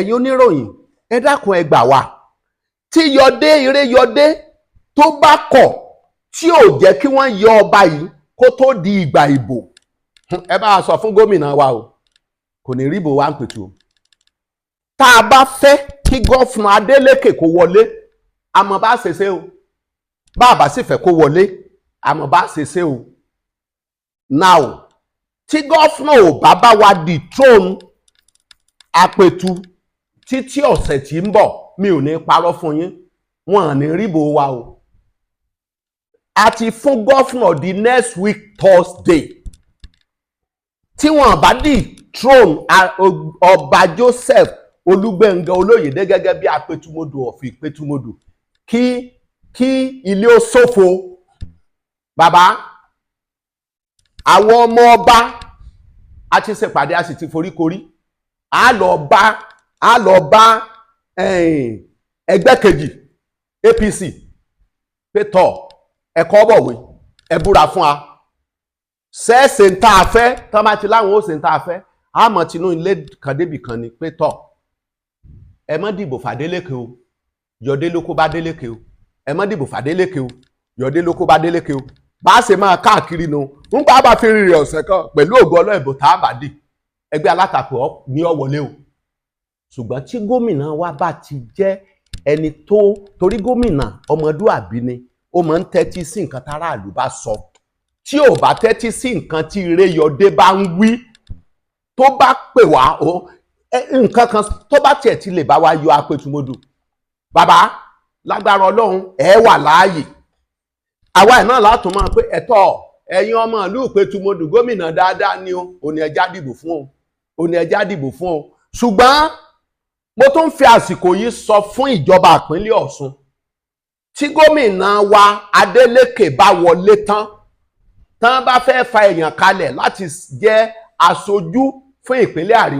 ẹ̀yin oníròyìn ẹ dákun ẹ gbà wá tí Yọdé Ireyọdé tó bá kọ̀ tí ò jẹ́ kí wọ́n yọ ọba yìí kó tó di ìgbà ìbò ẹ bá sọ fún gómìnà wa o kò ní rí ìbò wa ń pètù o. Tá a bá fẹ́ kí gọ́fúnà Adeleke kó wọlé àmọ́ bá ṣe ṣe o, bá a bá sì fẹ́ kó wọlé àmọ́ bá ṣe ṣe o. Now tí gọ́fúnà ò bá wa dethrone Apẹ̀tù títí ọ̀sẹ̀ tí ń bọ̀ mi ò ní parọ́ fún yín wọn à ní ríbò wa o. A ti fún gọ́fúnà di next week Thursday tí wọn bá dethrone ọba Joseph Olúgbénga Olóyèdé gẹ́gẹ́ bí Apẹ̀tùmodò ọ̀fìn Ìpẹ̀tùmodò kí ilé ó ṣòfò. Bàbá àwọn ọmọ ọba a ti ṣèpàdé a sì ti foríkorí a lọ bá ẹgbẹ́ kejì APC pé tọ̀ ẹ̀kọ́ bọ̀wé ẹ búra fún wa ṣẹ́ẹ̀ṣẹ̀ ń tá a fẹ́ tán bá ti láwọn ó ṣe ń tá a fẹ́ àmọ́ tinú ilé kan débì kan ni pé tọ̀ ẹ má dìbò f'Adeleke o Yọdé ló kó bá Adeleke o ẹ má dìbò f'Adeleke o Yọdé ló kó bá Adeleke o bá a ṣe máa káàkiri nu ń bá bá fi rìnrìn ọ̀sẹ̀ kan pẹ̀lú ògo ọlọ́ìbò tá a bá dì ẹgbẹ́ alátakò ní ọ̀wọ́lé o. Ṣùgbọ́n tí gómìnà wa bá ti jẹ́ ẹni tó torí gómìnà ọmọdúàbí ni ó máa ń tẹ́tí sí nǹkan táráàlú bá sọ tí ò bá tẹ́tí sí nǹkan tí Ireyọdé bá ń wí tó bá pè wá o nǹkan kan tó bá tiẹ̀ ti lè bá wa yọ Apẹ̀tùmodò bàbá lágbára Ọlọ́run ẹ wà láàyè àwa ẹ̀ náà látún máa pé ẹ̀tọ́ ẹ̀yin ọmọ ìlú Ìpẹ̀tùmodò gómìnà dáadáa ni o òní ẹja dìbò fún o òní ẹja dìbò fún o. Ṣùgbọ́n mo tún fi àsìkò yìí sọ fún ìjọba ìpínlẹ̀ Ọ̀ṣun tí gómìnà wa Adeleke bá wọlé tán bá fẹ́ fa èèyàn kalẹ̀ láti jẹ́ aṣojú fún ìpínlẹ̀ Àríwá